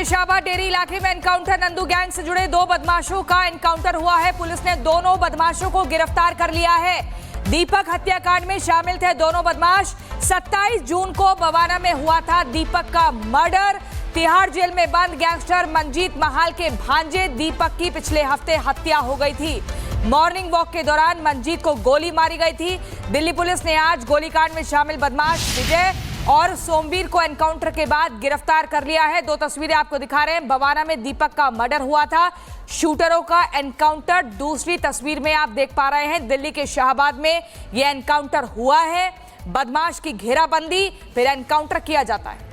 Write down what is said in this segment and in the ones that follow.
के शाबा डेरी इलाके में एनकाउंटर। नंदू गैंग से जुड़े 2 बदमाशों का एनकाउंटर हुआ है। पुलिस ने दोनों बदमाशों को गिरफ्तार कर लिया है। दीपक हत्याकांड में शामिल थे दोनों बदमाश। 27 जून को बवाना में हुआ था दीपक का मर्डर। तिहाड़ जेल में बंद गैंगस्टर मंजीत महाल के भांजे दीपक की पिछले हफ्ते हत्या हो गई थी। मॉर्निंग वॉक के दौरान मंजीत को गोली मारी गई थी। दिल्ली पुलिस ने आज गोलीकांड में शामिल बदमाश विजय और सोमवीर को एनकाउंटर के बाद गिरफ्तार कर लिया है। 2 तस्वीरें आपको दिखा रहे हैं। बवाना में दीपक का मर्डर हुआ था, शूटरों का एनकाउंटर। दूसरी तस्वीर में आप देख पा रहे हैं दिल्ली के शाहबाद में यह एनकाउंटर हुआ है। बदमाश की घेराबंदी, फिर एनकाउंटर किया जाता है।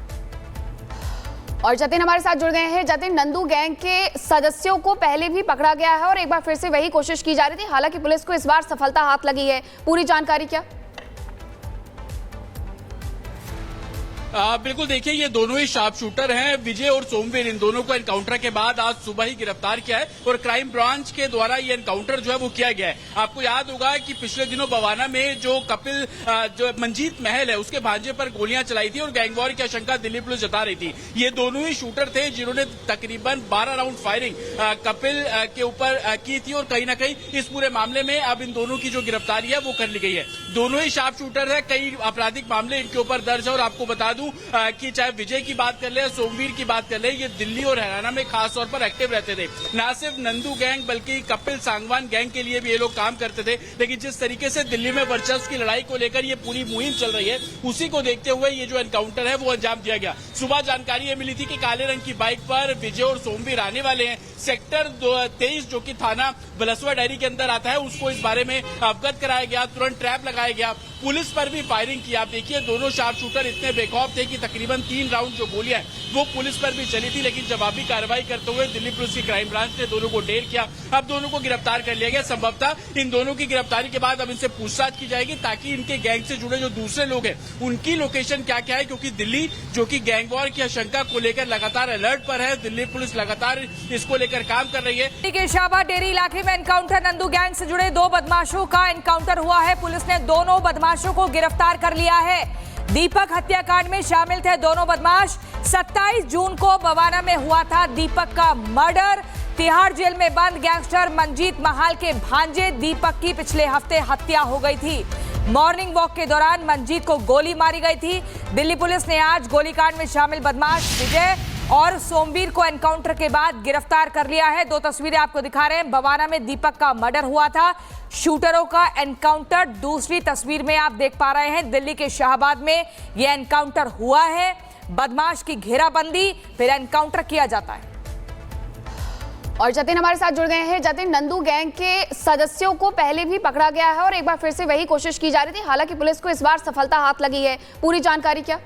और जतिन हमारे साथ जुड़ गए हैं। जतिन, नंदू गैंग के सदस्यों को पहले भी पकड़ा गया है और एक बार फिर से वही कोशिश की जा रही थी। हालांकि पुलिस को इस बार सफलता हाथ लगी है। पूरी जानकारी क्या? बिल्कुल, देखिए ये दोनों ही शार्प शूटर हैं। विजय और सोमवीर, इन दोनों को एनकाउंटर के बाद आज सुबह ही गिरफ्तार किया है और क्राइम ब्रांच के द्वारा ये एनकाउंटर जो है वो किया गया है। आपको याद होगा कि पिछले दिनों बवाना में जो कपिल जो मंजीत महल है उसके भांजे पर गोलियां चलाई थी और गैंगवॉर की आशंका दिल्ली पुलिस जता रही थी। ये दोनों ही शूटर थे जिन्होंने तकरीबन 12 राउंड फायरिंग कपिल के ऊपर की थी और कहीं ना कहीं इस पूरे मामले में अब इन दोनों की जो गिरफ्तारी है वो कर ली गई है। दोनों ही शार्प शूटर है, कई आपराधिक मामले इनके ऊपर दर्ज है और आपको बता दूं कि चाहे विजय की बात कर ले, सोमवीर की बात कर ले, ये दिल्ली और हरियाणा में खास तौर पर एक्टिव रहते थे। न सिर्फ नंदू गैंग बल्कि कपिल सांगवान गैंग के लिए भी ये लोग काम करते थे। लेकिन जिस तरीके से दिल्ली में वर्चस्व की लड़ाई को लेकर ये पूरी मुहिम चल रही है, उसी को देखते हुए ये जो एनकाउंटर है वो अंजाम दिया गया। सुबह जानकारी ये मिली थी कि काले रंग की बाइक पर विजय और सोमवीर आने वाले हैं। सेक्टर 23 जो कि थाना बलसवा डायरी के अंदर आता है, उसको इस बारे में अवगत कराया गया। तुरंत ट्रैप लगाया गया, पुलिस पर भी फायरिंग की। आप देखिए दोनों शार्प शूटर इतने बेखौफ थे कि तकरीबन 3 राउंड जो गोलियां वो पुलिस पर भी चली थी। लेकिन जवाबी कार्रवाई करते हुए दिल्ली पुलिस की क्राइम ब्रांच ने दोनों को ढेर किया। अब दोनों को गिरफ्तार कर लिया गया। संभवतः इन दोनों की गिरफ्तारी के बाद अब इनसे पूछताछ की जाएगी ताकि इनके गैंग से जुड़े जो दूसरे लोग हैं उनकी लोकेशन क्या क्या है, क्योंकि दिल्ली जो कि गैंगवॉर की आशंका को लेकर लगातार अलर्ट पर है। दिल्ली पुलिस लगातार इसको लेकर काम कर रही है। दिल्ली के शाहबाद डेरी इलाके में एनकाउंटर। नंदू गैंग से जुड़े 2 बदमाशों का एनकाउंटर हुआ है। पुलिस ने दोनों बदमाशों को गिरफ्तार कर लिया है। दीपक हत्याकांड में शामिल थे दोनों बदमाश। 27 जून को बवाना में हुआ था दीपक का मर्डर। तिहाड़ जेल में बंद गैंगस्टर मंजीत महाल के भांजे दीपक की पिछले हफ्ते हत्या हो गई थी। मॉर्निंग वॉक के दौरान मंजीत को गोली मारी गई थी। दिल्ली पुलिस ने आज गोलीकांड में शामिल बदमाश विजय और सोमवीर को एनकाउंटर के बाद गिरफ्तार कर लिया है। 2 तस्वीरें आपको दिखा रहे हैं। बवाना में दीपक का मर्डर हुआ था, शूटरों का एनकाउंटर। दूसरी तस्वीर में आप देख पा रहे हैं दिल्ली के शाहबाद में यह एनकाउंटर हुआ है। बदमाश की घेराबंदी, फिर एनकाउंटर किया जाता है। और जतिन हमारे साथ जुड़ गए हैं। जतिन, नंदू गैंग के सदस्यों को पहले भी पकड़ा गया है और एक बार फिर से वही कोशिश की जा रही थी। हालांकि पुलिस को इस बार सफलता हाथ लगी है। पूरी जानकारी क्या?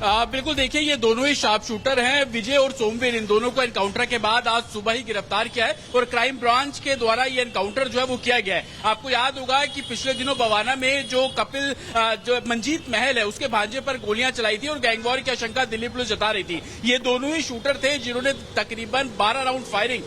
बिल्कुल, देखिए ये दोनों ही शार्प शूटर हैं। विजय और सोमवीर, इन दोनों को एनकाउंटर के बाद आज सुबह ही गिरफ्तार किया है और क्राइम ब्रांच के द्वारा ये एनकाउंटर जो है वो किया गया है। आपको याद होगा कि पिछले दिनों बवाना में जो कपिल जो मंजीत महल है उसके भांजे पर गोलियां चलाई थी और गैंगवॉर की आशंका दिल्ली पुलिस जता रही थी। ये दोनों ही शूटर थे जिन्होंने तकरीबन 12 राउंड फायरिंग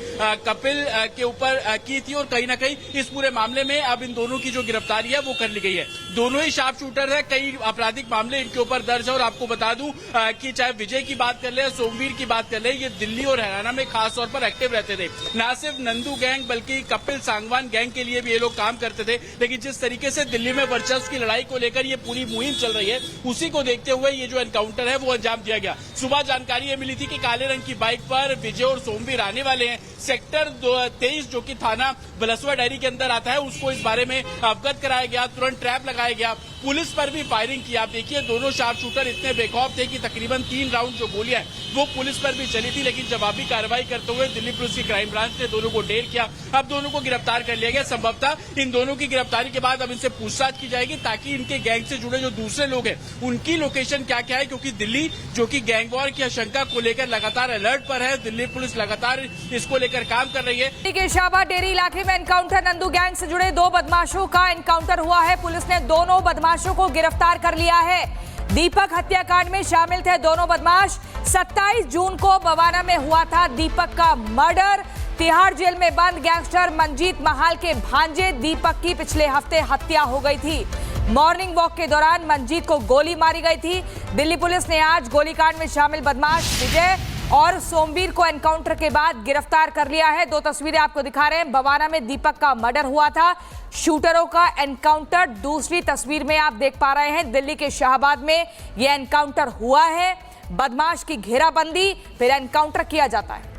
कपिल के ऊपर की थी और कहीं ना कहीं इस पूरे मामले में अब इन दोनों की जो गिरफ्तारी है वो कर ली गई है। दोनों ही शार्प शूटर है, कई आपराधिक मामले इनके ऊपर दर्ज है और आपको बता कि चाहे विजय की बात कर ले, सोमवीर की बात कर ले, ये दिल्ली और हरियाणा में खास तौर पर एक्टिव रहते थे। न सिर्फ नंदू गैंग बल्कि कपिल सांगवान गैंग के लिए भी ये लोग काम करते थे। लेकिन जिस तरीके से दिल्ली में वर्चस्व की लड़ाई को लेकर ये पूरी मुहिम चल रही है, उसी को देखते हुए ये जो एनकाउंटर है वो अंजाम दिया गया। सुबह जानकारी ये मिली थी कि काले रंग की बाइक पर विजय और सोमवीर आने वाले हैं। सेक्टर 23 जो कि थाना बलसवा डायरी के अंदर आता है, उसको इस बारे में अवगत कराया गया। तुरंत ट्रैप लगाया गया, पुलिस पर भी फायरिंग की। आप देखिए दोनों शार्प शूटर इतने बेखौफ थे कि तकरीबन 3 राउंड जो गोलियां वो पुलिस पर भी चली थी। लेकिन जवाबी कार्रवाई करते हुए दिल्ली पुलिस की क्राइम ब्रांच ने दोनों को ढेर किया। अब दोनों को गिरफ्तार कर लिया गया। संभवतः इन दोनों की गिरफ्तारी के बाद अब इनसे पूछताछ की जाएगी ताकि इनके गैंग से जुड़े जो दूसरे लोग हैं उनकी लोकेशन क्या क्या है, क्योंकि दिल्ली जो कि गैंगवॉर की आशंका को लेकर लगातार अलर्ट पर है। दिल्ली पुलिस लगातार इसको लेकर काम कर रही है। दिल्ली के शाहबाद डेरी इलाके में एनकाउंटर। नंदू गैंग से जुड़े 2 बदमाशों का एनकाउंटर हुआ है। पुलिस ने दोनों बदमाशों को गिरफ्तार कर लिया है। दीपक हत्याकांड में शामिल थे दोनों बदमाश। 27 जून को बवाना में हुआ था दीपक का मर्डर। तिहाड़ जेल में बंद गैंगस्टर मंजीत महाल के भांजे दीपक की पिछले हफ्ते हत्या हो गई थी। मॉर्निंग वॉक के दौरान मंजीत को गोली मारी गई थी। दिल्ली पुलिस ने आज गोलीकांड में शामिल बदमाश विजय और सोमवीर को एनकाउंटर के बाद गिरफ्तार कर लिया है। दो तस्वीरें आपको दिखा रहे हैं। बवाना में दीपक का मर्डर हुआ था, शूटरों का एनकाउंटर। दूसरी तस्वीर में आप देख पा रहे हैं दिल्ली के शाहबाद में यह एनकाउंटर हुआ है। बदमाश की घेराबंदी, फिर एनकाउंटर किया जाता है।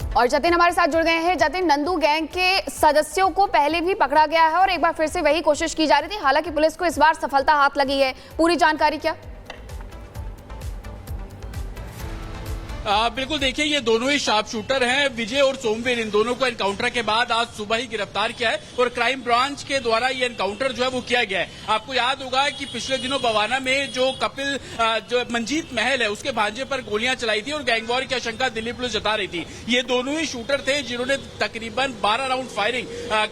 और जतिन हमारे साथ जुड़ गए हैं। जतिन, नंदू गैंग के सदस्यों को पहले भी पकड़ा गया है और एक बार फिर से वही कोशिश की जा रही थी। हालांकि पुलिस को इस बार सफलता हाथ लगी है। पूरी जानकारी क्या? बिल्कुल, देखिए ये दोनों ही शार्प शूटर हैं। विजय और सोमवीर, इन दोनों को एनकाउंटर के बाद आज सुबह ही गिरफ्तार किया है और क्राइम ब्रांच के द्वारा ये एनकाउंटर जो है वो किया गया है। आपको याद होगा कि पिछले दिनों बवाना में जो कपिल जो मंजीत महल है उसके भांजे पर गोलियां चलाई थी और गैंगवॉर की आशंका दिल्ली पुलिस जता रही थी। ये दोनों ही शूटर थे जिन्होंने तकरीबन 12 राउंड फायरिंग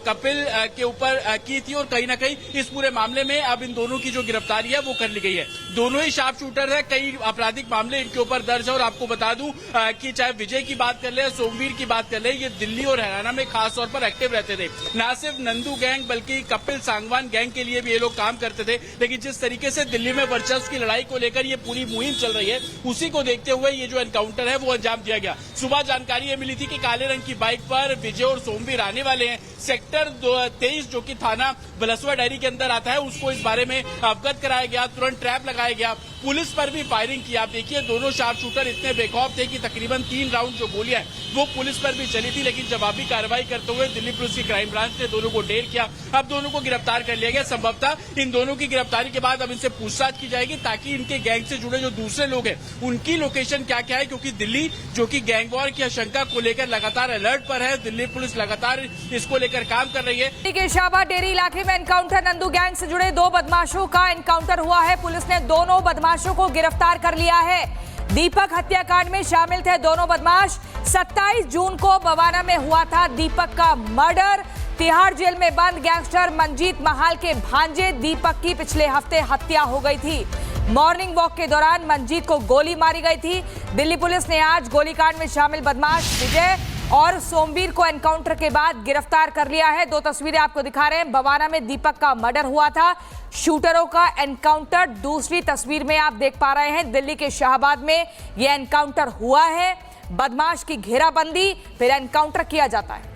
कपिल के ऊपर की थी और कहीं ना कहीं इस पूरे मामले में अब इन दोनों की जो गिरफ्तारी है वो कर ली गई है। दोनों ही शार्प शूटर है, कई आपराधिक मामले इनके ऊपर दर्ज है और आपको बता दूं कि चाहे विजय की बात कर ले, सोमवीर की बात कर ले, ये दिल्ली और हरियाणा में खास तौर पर एक्टिव रहते थे। न सिर्फ नंदू गैंग बल्कि कपिल सांगवान गैंग के लिए भी ये लोग काम करते थे। लेकिन जिस तरीके से दिल्ली में वर्चस्व की लड़ाई को लेकर ये पूरी मुहिम चल रही है, उसी को देखते हुए ये जो एनकाउंटर है वो अंजाम दिया गया। सुबह जानकारी ये मिली थी कि काले रंग की बाइक पर विजय और सोमवीर आने वाले हैं। सेक्टर 23 जो कि थाना बलसवा डायरी के अंदर आता है, उसको इस बारे में अवगत कराया गया। तुरंत ट्रैप लगाया गया, पुलिस पर भी फायरिंग की। आप देखिए दोनों शार्प शूटर इतने बेखौफ थे कि तकरीबन 3 राउंड जो गोलियां वो पुलिस पर भी चली थी। लेकिन जवाबी कार्रवाई करते हुए दिल्ली पुलिस की क्राइम ब्रांच ने दोनों को ढेर किया। अब दोनों को गिरफ्तार कर लिया गया। संभवतः इन दोनों की गिरफ्तारी के बाद अब इनसे पूछताछ की जाएगी ताकि इनके गैंग से जुड़े जो दूसरे लोग हैं उनकी लोकेशन क्या क्या है, क्योंकि दिल्ली जो कि गैंगवॉर की आशंका को लेकर लगातार अलर्ट पर है। दिल्ली पुलिस लगातार इसको लेकर काम कर रही है। दिल्ली के शाहबाद डेरी इलाके में एनकाउंटर, नंदू गैंग से जुड़े 2 बदमाशों का एनकाउंटर हुआ है। पुलिस ने दोनों बदमाशों को गिरफ्तार कर लिया है। दीपक हत्याकांड में शामिल थे दोनों बदमाश। 27 जून को बवाना में हुआ था दीपक का मर्डर। तिहाड़ जेल में बंद गैंगस्टर मंजीत महाल के भांजे दीपक की पिछले हफ्ते हत्या हो गई थी। मॉर्निंग वॉक के दौरान मंजीत को गोली मारी गई थी। दिल्ली पुलिस ने आज गोलीकांड में शामिल बदमाश विजय और सोमवीर को एनकाउंटर के बाद गिरफ्तार कर लिया है। दो तस्वीरें आपको दिखा रहे हैं। बवाना में दीपक का मर्डर हुआ था, शूटरों का एनकाउंटर। दूसरी तस्वीर में आप देख पा रहे हैं दिल्ली के शाहबाद में यह एनकाउंटर हुआ है। बदमाश की घेराबंदी, फिर एनकाउंटर किया जाता है।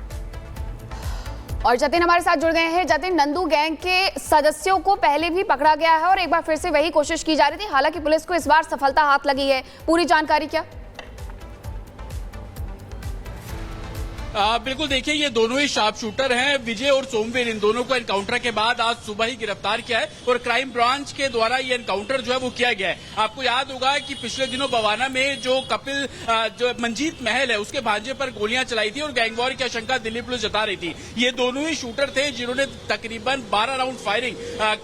और जतिन हमारे साथ जुड़ गए हैं। जतिन, नंदू गैंग के सदस्यों को पहले भी पकड़ा गया है और एक बार फिर से वही कोशिश की जा रही थी। हालांकि पुलिस को इस बार सफलता हाथ लगी है। पूरी जानकारी क्या? बिल्कुल, देखिए ये दोनों ही शार्प शूटर हैं। विजय और सोमवीर, इन दोनों को एनकाउंटर के बाद आज सुबह ही गिरफ्तार किया है और क्राइम ब्रांच के द्वारा ये एनकाउंटर जो है वो किया गया है। आपको याद होगा कि पिछले दिनों बवाना में जो कपिल जो मंजीत महल है उसके भांजे पर गोलियां चलाई थी और गैंगवॉर की आशंका दिल्ली पुलिस जता रही थी। ये दोनों ही शूटर थे जिन्होंने तकरीबन 12 राउंड फायरिंग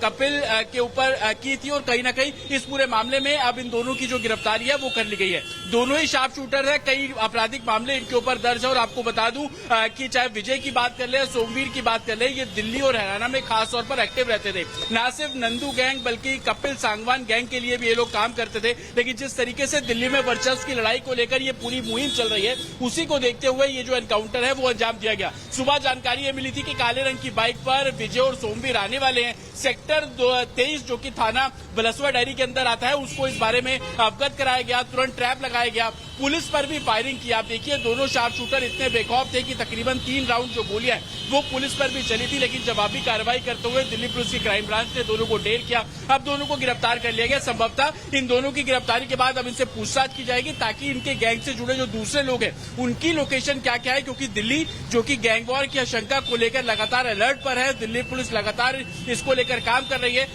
कपिल के ऊपर की थी और कहीं ना कहीं इस पूरे मामले में अब इन दोनों की जो गिरफ्तारी है वो कर ली गई है। दोनों ही शार्प शूटर है, कई आपराधिक मामले इनके ऊपर दर्ज है और आपको बता दूं कि चाहे विजय की बात कर ले, सोमवीर की बात कर ले, ये दिल्ली और हरियाणा में खास तौर पर एक्टिव रहते थे। न सिर्फ नंदू गैंग बल्कि कपिल सांगवान गैंग के लिए भी ये लोग काम करते थे। लेकिन जिस तरीके से दिल्ली में वर्चस्व की लड़ाई को लेकर ये पूरी मुहिम चल रही है, उसी को देखते हुए ये जो एनकाउंटर है वो अंजाम दिया गया। सुबह जानकारी ये मिली थी कि काले रंग की बाइक पर विजय और सोमवीर आने वाले हैं। सेक्टर 23 जो कि थाना बलसवा डायरी के अंदर आता है, उसको इस बारे में अवगत कराया गया। तुरंत ट्रैप लगाया गया, पुलिस पर भी फायरिंग की। आप देखिए दोनों शार्प शूटर इतने बेखौफ थे कि तकरीबन 3 राउंड जो गोलियां वो पुलिस पर भी चली थी। लेकिन जवाबी कार्रवाई करते हुए दिल्ली पुलिस की क्राइम ब्रांच ने दोनों को ढेर किया। अब दोनों को गिरफ्तार कर लिया गया। संभवतः इन दोनों की गिरफ्तारी के बाद अब इनसे पूछताछ की जाएगी ताकि इनके गैंग से जुड़े जो दूसरे लोग हैं उनकी लोकेशन क्या क्या है, क्योंकि दिल्ली जो कि गैंगवॉर की आशंका को लेकर लगातार अलर्ट पर है। दिल्ली पुलिस लगातार इसको लेकर काम कर रही है।